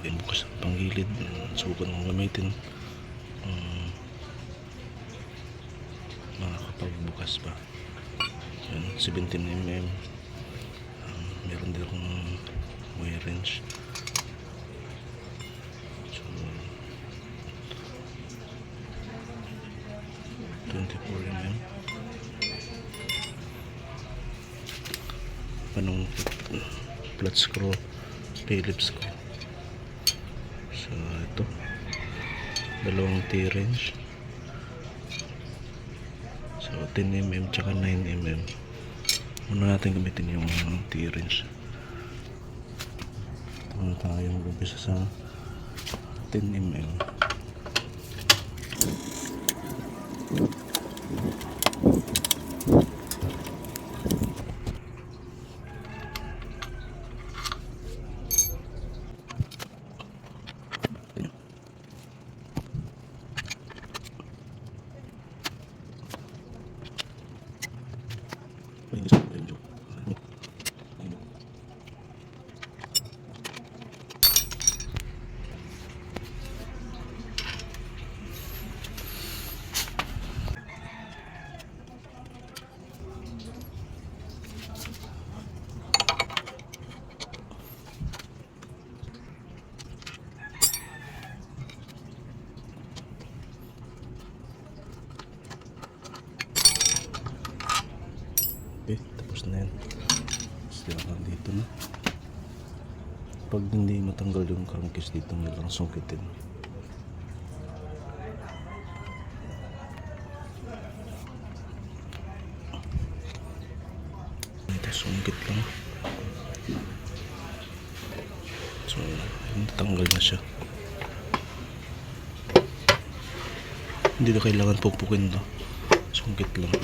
natin bukas ang panggilid. Subukan kong gamitin makakapagbukas pa. Yan, 17mm. Meron din akong wire wrench. So 24mm. Panong flat screw, Phillips screw. So ito, dalawang T-wrench. So 10mm tsaka 9mm. Muna natin gamitin yung T-wrench. Ito muna tayong umpisa sa 10mm. Okay, tapos na yan. Silakan dito na. Pag hindi matanggal yung crankcase dito, nilang sungkitin. Ito, sungkit lang. So, natanggal na siya. Hindi na kailangan pupukin to. Sungkit lang.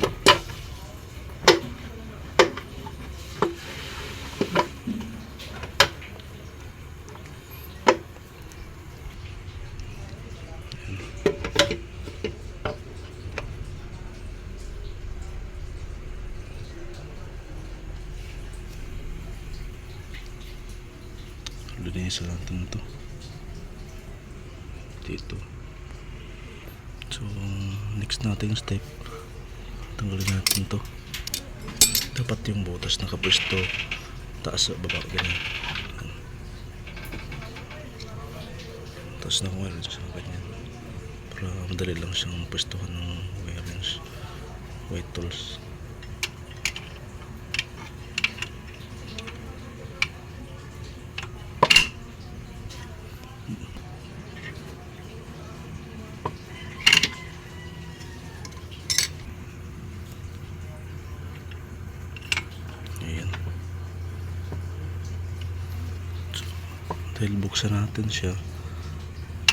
Linisan natin ito dito. So next natin step, tanggalin natin to. Dapat yung butas nakapwesto taas sa baba, ganyan. Taas na wire sa ganyan para madali lang siyang pwestuhan ng wire wrench, white tools. Ayan. So, dahil buksan natin siya,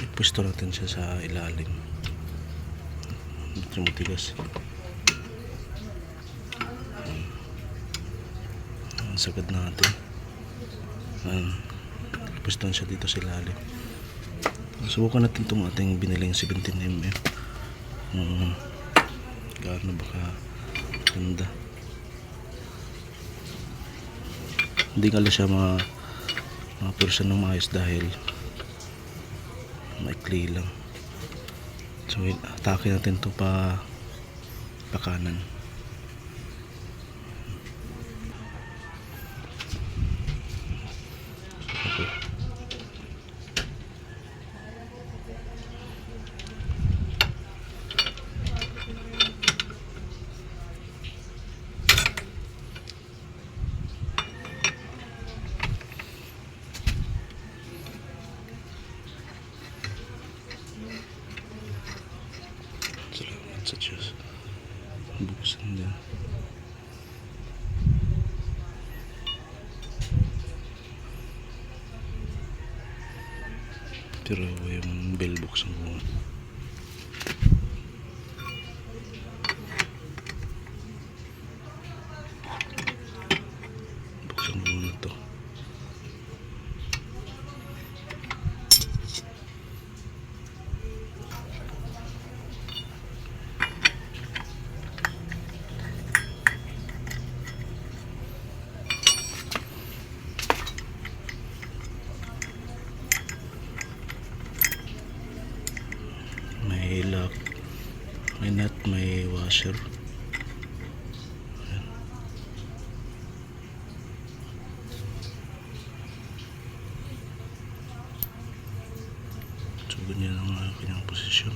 ipwesto natin siya sa ilalim. Medyo matigas. Ang sagad natin. Ipwestohan siya dito sa ilalim. Subukan natin itong ating biniling 17mm. Gaano baka ganda. Hindi nga lang siya ma-person ng maayos dahil maikli lang. So atake natin ito pa kanan. Okay. Salamat sa Diyos. Buksan din. Pero yung bell buksan ko. Buksan ko muna ito. nut, may washer. So ganyan ang kanyang posisyon.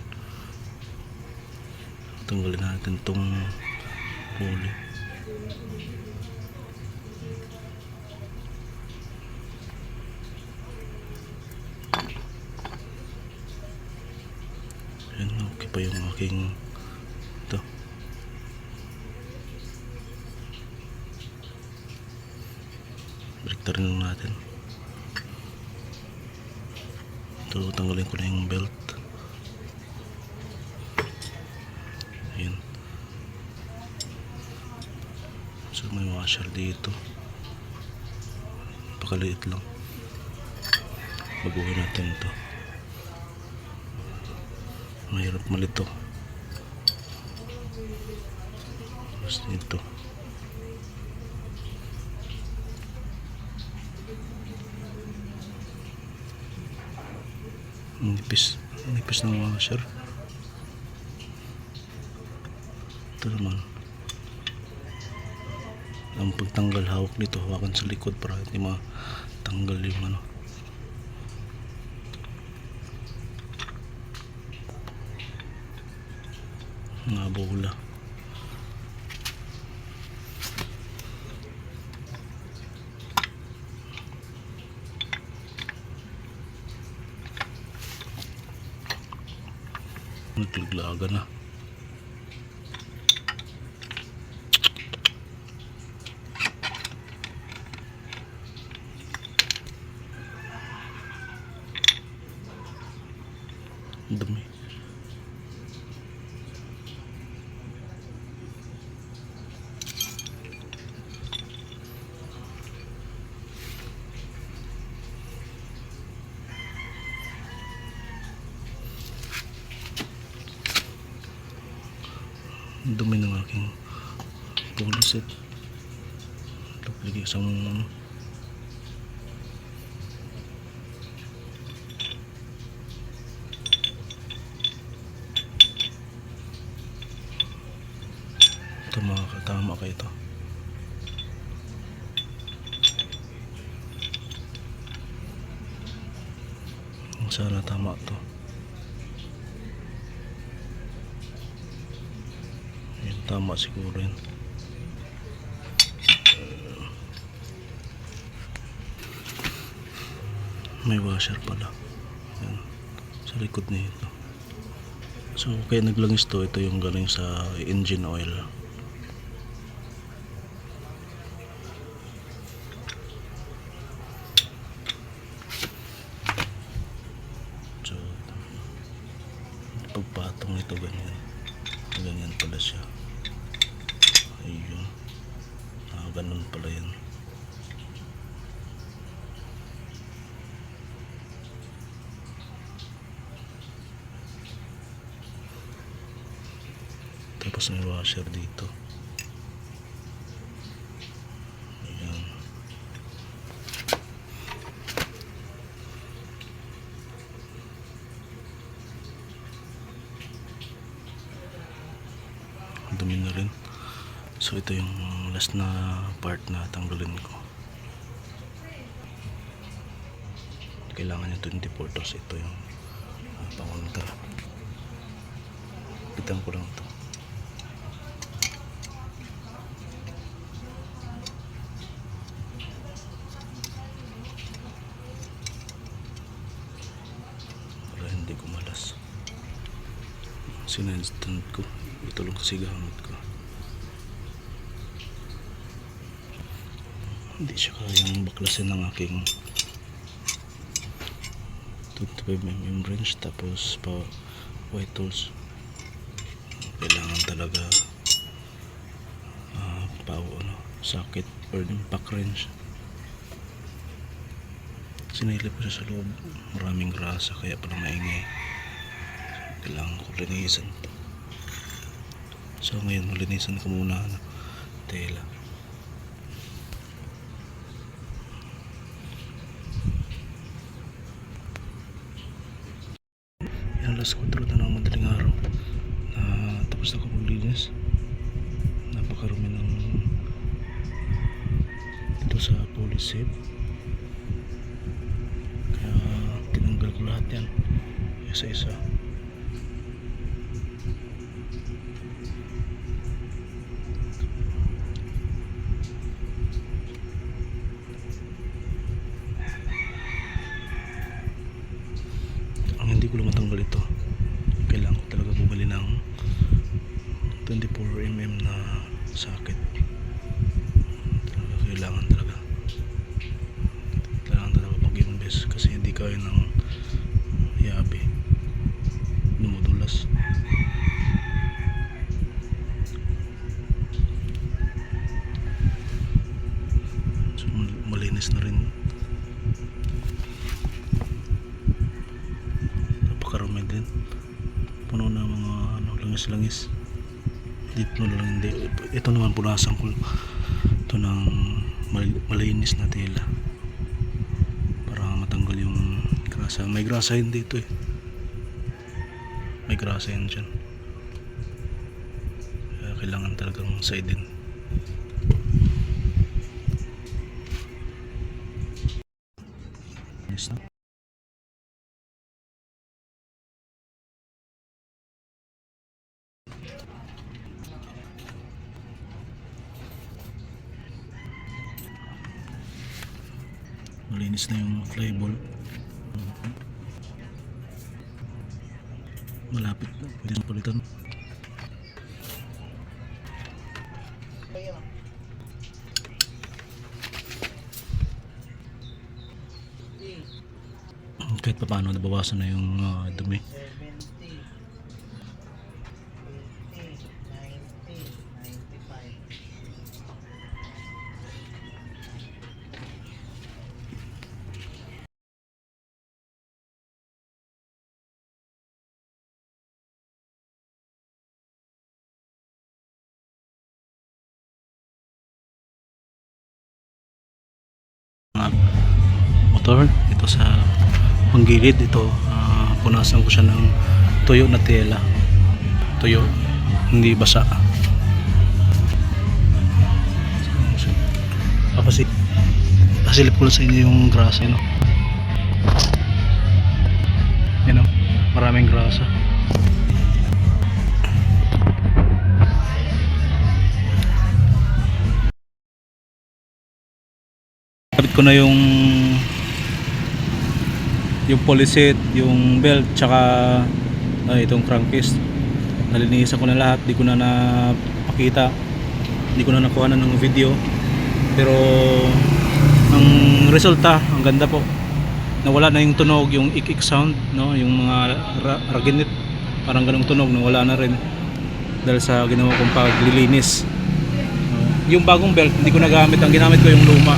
Tanggalin natin tong pulley. Yan, okay pa yung aking ito. Balik rin natin. Ito, tanggalin ko na yung belt. Ayan. So may washer dito. Pakaliit lang. Baguhin natin ito. Mahirap malito. Tapos dito. Nipis ng washer. Ito naman. Ang pagtanggal, hawak nito, hawakan sa likod para hindi matanggal yung ano. Mga bola. Naglaglaga na. Dumi. Dumi ng aking pulley set. Lagay sa ano. Ito makakatama ka ito. Sana tama to. Ayan, tama siguro yun. May washer pala. Ayan, sa likod nito. So kaya naglangis to, ito yung galing sa engine oil. So pagpatong nito ganyan pala siya. Ayun, ganun pala yan. Tapos may washer dito. Ayan. Dumi na rin. So ito yung last na part na tanggalin ko. Kailangan yung 24 toes. Ito yung pangunta. Pitan ko lang ito. Hindi ko malas. Sina-stand ko. Ito lang kasi gamit ko. Hindi siya kayang baklasin ng aking 25mm wrench. Tapos pa white tools. Kailangan talaga socket or impact wrench. Sinilip ko siya sa loob. Maraming grasa kaya pala maingay. Kailangan ko linisan to. So ngayon malinisan ko muna tela. Yan, alas 4 na ng madaling araw. tapos ako maglinis. Napakarumi ng dito sa police safe, kaya tinanggal ko lahat yan isa-isa. Ang hindi ko lang matanggal ito, kailangan ko talaga bumili ng 24mm na socket. Kailangan talaga mag-invest kasi hindi kaya ng yabi, dumudulas. So malinis na rin, napakarami din, puno na mga langis-langis dito lang. Hindi, ito naman punasan ko ito ng malinis na tela para matanggal yung grasa. May grasa yun dito eh, may grasa yun dyan, kaya kailangan talagang saidin. Yes, no? Malinis na yung flyball. Malapit na, pwede na palitan. Kahit pa paano nabawasan na yung dumi. Motor ito sa panggilid, ito punasan ko siya ng tuyo na tela, tuyo, hindi basa. Pasilip ko lang sa inyo yung grasa, no? Yan, no? Maraming grasa. Kapit ko na yung police seat, yung belt, tsaka itong crankcase. Nalinisan ko na lahat, di ko na napakita, di ko na nakuha ng video, pero ang resulta ang ganda po. Nawala na yung tunog, yung ik-ik sound, no? Yung mga raginit, parang ganung tunog, nawala na rin dahil sa ginawa kong paglilinis. Yung bagong belt hindi ko nagamit, ang ginamit ko yung luma.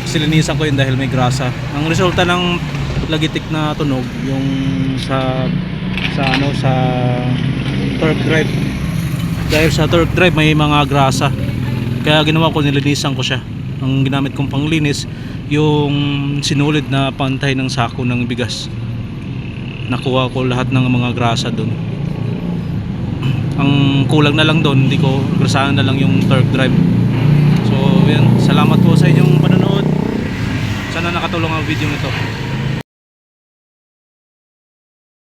Silinisan ko yun dahil may grasa. Ang resulta ng lagitik na tunog yung sa torque drive. Dahil sa torque drive may mga grasa, kaya ginawa ko, nilinisan ko siya. Ang ginamit kong panglinis yung sinulid na pantay ng sako ng bigas. Nakuha ko lahat ng mga grasa doon. Ang kulang na lang doon, hindi ko grasahan na lang yung torque drive. So yan, salamat po sa inyong panonood. Sana nakatulong ang video nito.